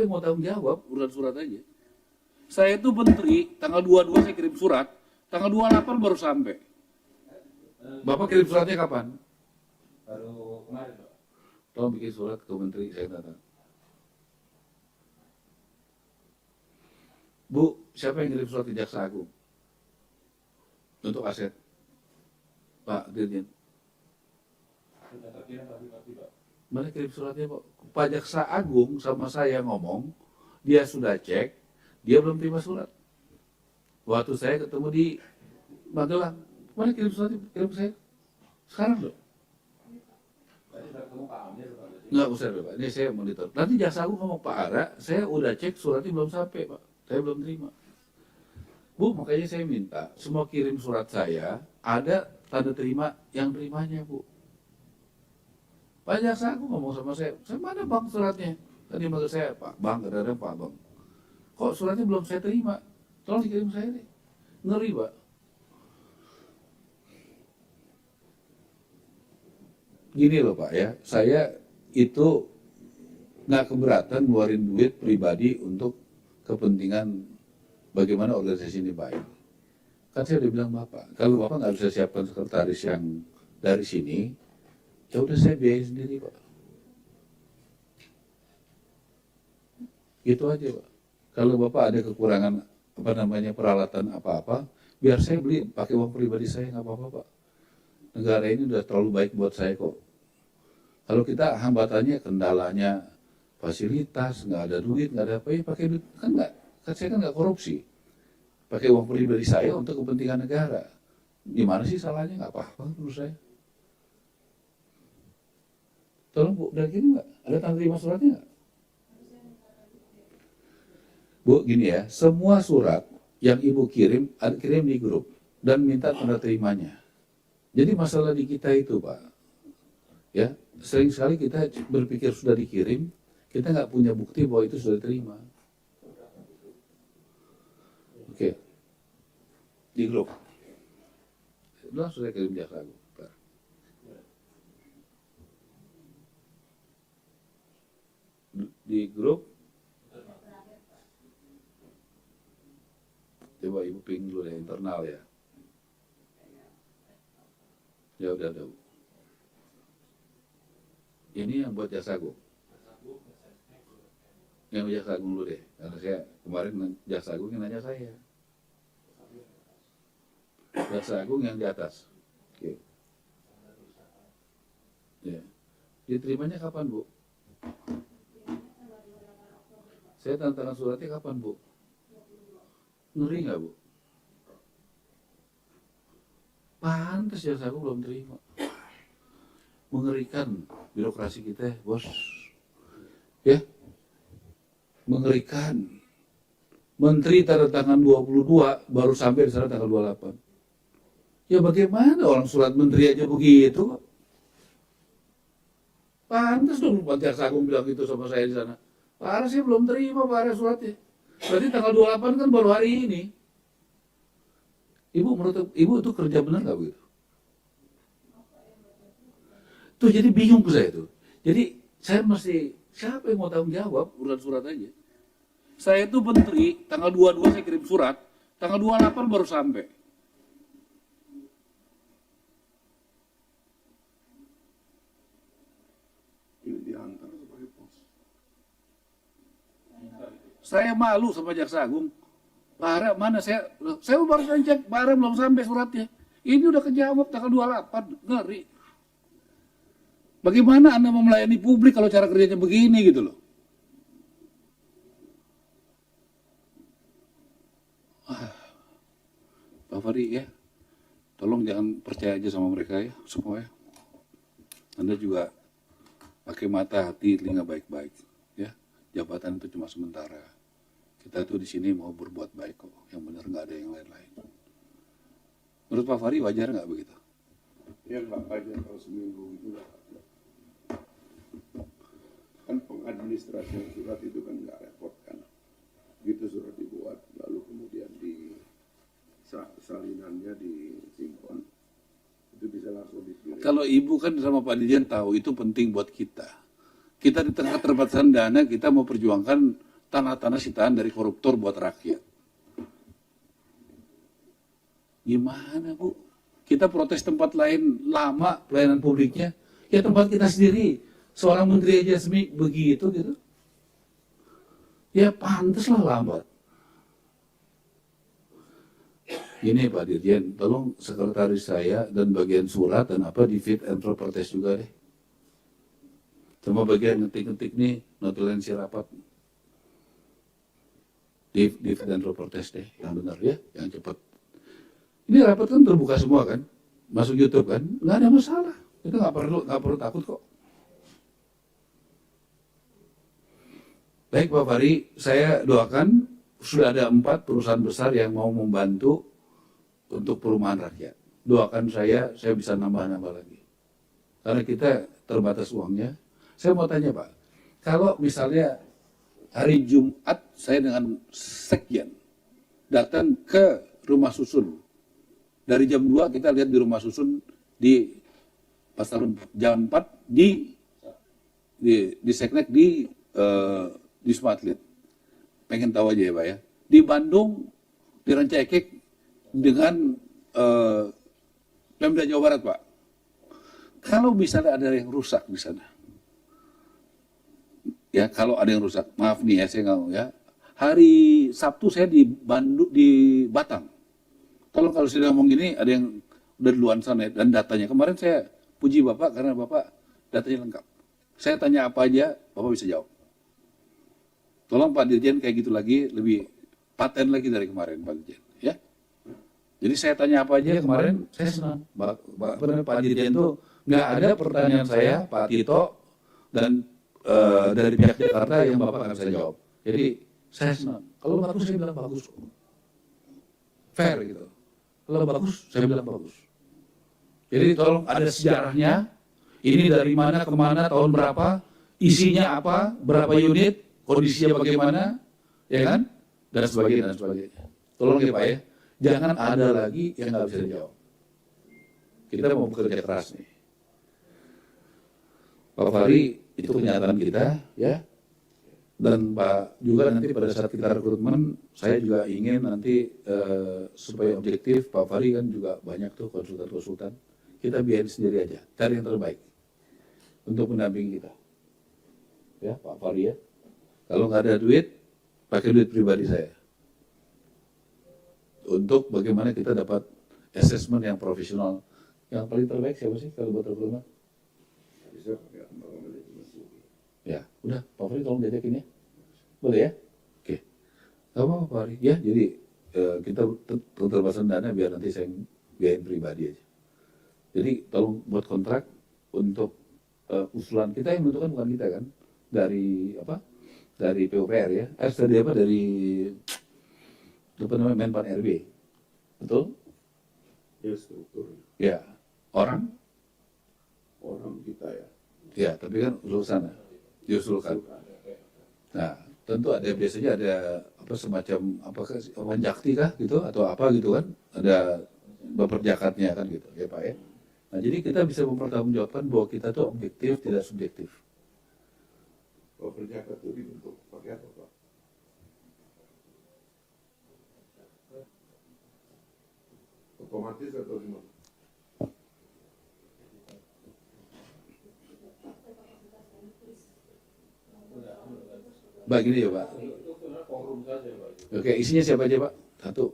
Siapa yang mau tanggung jawab urusan surat aja? Saya itu menteri, tanggal 22 saya kirim surat, tanggal 28 baru sampai. Bapak kirim suratnya kapan? Baru kemarin, Pak. Tolong bikin surat ke menteri, saya tanya. Bu, siapa yang kirim surat ke Jaksa Agung? Untuk aset. Pak Dirjen. Sudah terkirim pagi-pagi, Pak. Mana kirim suratnya, Pak? Pak Jaksa Agung sama saya ngomong, dia sudah cek, dia belum terima surat. Waktu saya ketemu di Magelang, mana kirim suratnya? Kirim ke saya. Sekarang loh. Tadi sudah ketemu Pak Amir, Pak. Nggak usah, Pak. Ini saya monitor. Nanti Jaksa Agung ngomong, Pak Ara, saya udah cek suratnya belum sampai, Pak. Saya belum terima. Bu, makanya saya minta semua kirim surat saya ada tanda terima yang terimanya, Bu. Pak Jaksa Agung ngomong sama saya mana bang suratnya? Tadi manggil saya, Pak Bang, kadang-kadang Pak Bang. Kok suratnya belum saya terima? Tolong dikirim saya deh. Ngeri, Pak. Gini loh, Pak ya, saya itu nggak keberatan ngeluarin duit pribadi untuk kepentingan bagaimana organisasi ini baik. Kan saya udah bilang Bapak, kalau Bapak nggak bisa siapkan sekretaris yang dari sini, ya udah saya biayain sendiri, Pak. Gitu aja, Pak. Kalau Bapak ada kekurangan peralatan apa-apa, biar saya beli pakai uang pribadi saya, nggak apa-apa, Pak. Negara ini udah terlalu baik buat saya kok. Kalau kita hambatannya, kendalanya fasilitas, nggak ada duit, nggak ada apa, ya pakai duit, kan nggak, kan saya kan nggak korupsi. Pakai uang pribadi saya untuk kepentingan negara. Gimana sih salahnya? Nggak apa-apa menurut saya. Tolong Bu, dari gini nggak? Ada tanda terima suratnya nggak? Bu, gini ya, semua surat yang Ibu kirim di grup dan minta tanda terimanya. Jadi masalah di kita itu, Pak, ya sering sekali kita berpikir sudah dikirim, kita nggak punya bukti bahwa itu sudah diterima. Oke, di grup. Langsung saya kirim Jaksa Agung. Di grup. Coba Ibu ping dulu ya, internal ya. Ya udah. Ini yang buat Jaksa Agung. Yang Jaksa Agung dulu deh. Karena saya kemarin Jaksa Agung yang nanya saya. Jaksa Agung yang di atas. Oke. Ya. Diterimanya kapan, Bu? Saya tanda tangan suratnya kapan, Bu? Ngeri nggak, Bu? Pantas Jaksa Agung belum terima. Mengerikan birokrasi kita, Bos. Ya. Mengerikan. Menteri tanda tangan 22 baru sampai di sana tanggal 28. Ya bagaimana orang surat menteri aja begitu? Pantas dong Pak Jaksa Agung bilang gitu sama saya di sana. Pak Ara sih belum terima Pak Ara suratnya. Berarti tanggal 28 kan baru hari ini. Ibu menurut Ibu itu kerja benar nggak begitu? Tuh jadi bingung saya tuh. Jadi saya mesti, siapa yang mau tanggung jawab urusan surat aja? Saya itu menteri, tanggal 22 saya kirim surat, tanggal 28 baru sampai. Ini diantar sebagai pos. Saya malu sama Jaksa Agung. Pak Ara mana saya baru cek, Pak Ara belum sampai suratnya. Ini udah kejawab tanggal 28, ngeri. Bagaimana Anda mau melayani publik kalau cara kerjanya begini gitu loh. Pak Fari ya, tolong jangan percaya aja sama mereka ya, semua ya. Anda juga pakai mata, hati, telinga baik-baik ya. Jabatan itu cuma sementara. Kita tuh di sini mau berbuat baik kok, yang benar nggak ada yang lain-lain. Menurut Pak Fari wajar nggak begitu? Ya nggak aja kalau seminggu itu nggak. Kan pengadministrasian surat itu kan nggak repot kan. Gitu surat dibuat, lalu kemudian di salinannya disimpan, itu bisa langsung dikirim. Kalau Ibu kan sama Pak Dirjen tahu itu penting buat kita. Kita di tengah keterbatasan dana, kita mau perjuangkan tanah-tanah sitaan dari koruptor buat rakyat. Gimana Bu? Kita protes tempat lain lama pelayanan publiknya, ya tempat kita sendiri seorang menteri aja begitu gitu. Ya pantaslah lambat. Ini Pak Dirjen, tolong sekretaris saya dan bagian surat dan apa di fit and proper test juga deh. Sama bagian ngetik-ngetik nih, notulensi rapat. Di fit and proper test deh, yang benar ya, yang cepat. Ini rapat kan terbuka semua kan, masuk YouTube kan, nggak ada masalah. Kita nggak perlu takut kok. Baik Pak Fahri, saya doakan sudah ada 4 perusahaan besar yang mau membantu untuk perumahan rakyat. Doakan saya bisa nambah-nambah lagi. Karena kita terbatas uangnya. Saya mau tanya Pak, kalau misalnya hari Jumat saya dengan Sekjen datang ke rumah susun. Dari jam 2 kita lihat di rumah susun di Pasar jam 4 di Seknek di Wisma Atlet. Pengen tahu aja ya Pak ya. Di Bandung, di Rancaikek dengan Pemda Jawa Barat Pak. Kalau misalnya ada yang rusak di sana, ya kalau ada yang rusak, maaf nih ya saya nggak mau ya. Hari Sabtu saya di Batang. Tolong kalau sudah ngomong gini, ada yang udah duluan sana ya, dan datanya. Kemarin saya puji Bapak karena Bapak datanya lengkap. Saya tanya apa aja, Bapak bisa jawab. Tolong Pak Dirjen kayak gitu lagi, lebih paten lagi dari kemarin Pak Dirjen. Ya. Jadi saya tanya apa aja kemarin, saya senang. Pak Dirjen itu nggak ada pertanyaan saya, Pak Tito, dan dari pihak Jakarta yang Bapak nggak bisa jawab. Jadi saya senang. Kalau bagus saya bilang bagus. Fair gitu. Kalau bagus saya bilang bagus. Jadi tolong ada sejarahnya. Ini dari mana kemana, tahun berapa, isinya apa, berapa unit, kondisinya bagaimana, ya kan, dan sebagainya dan sebagainya. Tolong ya Pak ya. Jangan ada lagi yang nggak bisa dijawab. Kita mau bekerja keras nih. Pak Fahri, itu kenyataan kita, ya. Dan Pak juga nanti pada saat kita rekrutmen, saya juga ingin nanti supaya objektif, Pak Fahri kan juga banyak tuh konsultan-konsultan. Kita biayain sendiri aja, cari yang terbaik untuk mendampingi kita. Ya Pak Fahri ya. Kalau nggak ada duit, pakai duit pribadi saya. Untuk bagaimana kita dapat assessment yang profesional. Yang paling terbaik siapa sih kalau buat rekrutmen? Bisa pakai manajemen studi. Ya, udah Pak Fahri tolong diajakin ya. Boleh ya? Oke. Gak apa-apa Pak Fahri. Ya, jadi kita keterbatasan dana biar nanti saya biayain pribadi aja. Jadi tolong buat kontrak untuk usulan kita yang menentukan bukan kita kan. Dari apa? Dari PUPR ya. Dari apa? Dari apa namanya Menpan RB. Betul? Ya struktur. Ya. Orang Kita ya. ya, tapi kan usul sana. Diusulkan. Nah, tentu ada biasanya ada apa semacam apakah wanjakti kah gitu atau apa gitu kan? Ada baperjakatnya kan gitu, ya Pak ya. Nah, jadi kita bisa mempertanggungjawabkan bahwa kita tuh objektif tidak subjektif. Kalau berjakat itu dibentuk pakai apa Pak? Otomatis atau gimana? Baik ini ya Pak. Oke, isinya siapa aja Pak? Satu.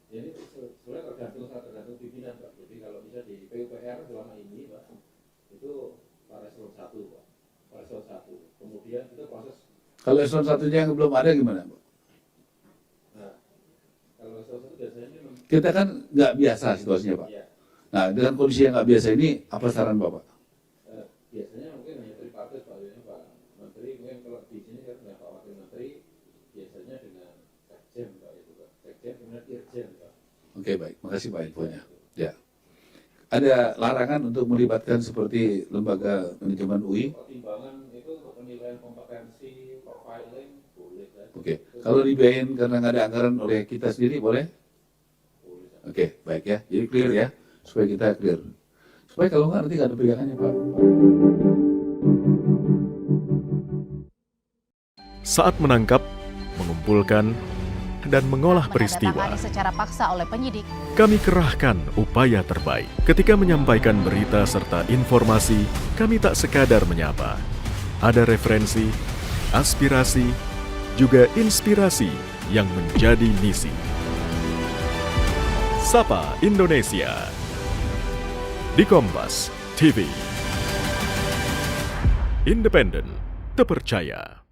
Jadi sebenarnya tergantung pimpinan Pak. Jadi kalau bisa di PUPR selama ini Pak, itu Pak Eselon 1 Pak. Pak Eselon 1. Kemudian kita proses. Kalau eselon satunya yang belum ada gimana Pak? Nah, kalau Eselon 1 biasanya memang. Kita kan nggak biasa situasinya Pak. Iya. Nah, dengan kondisi yang nggak biasa ini, apa saran Bapak? Biasanya mungkin hanya tripartit Pak. Biasanya Pak Menteri, mungkin kalau di sini kan dengan Pak Wakil Menteri, biasanya dengan Sekjen Pak itu Pak. Sekjen kemudian Irjen Pak. Oke, baik. Makasih Pak infonya. Ya. Ada larangan untuk melibatkan seperti lembaga manajemen UI? Pertimbangan itu untuk penilaian kompetensi, profiling, boleh kan? Oke. Kalau dibiayain karena nggak ada anggaran oleh kita sendiri, boleh? Boleh. Oke, baik ya. Jadi clear ya, supaya kita clear. Supaya kalau nggak nanti nggak ada pegangannya Pak. Saat menangkap, mengumpulkan, dan mengolah peristiwa. Menandatangani secara paksa oleh penyidik. Kami kerahkan upaya terbaik. Ketika menyampaikan berita serta informasi, kami tak sekadar menyapa. Ada referensi, aspirasi, juga inspirasi yang menjadi misi. Sapa Indonesia di Kompas TV. Independen, terpercaya.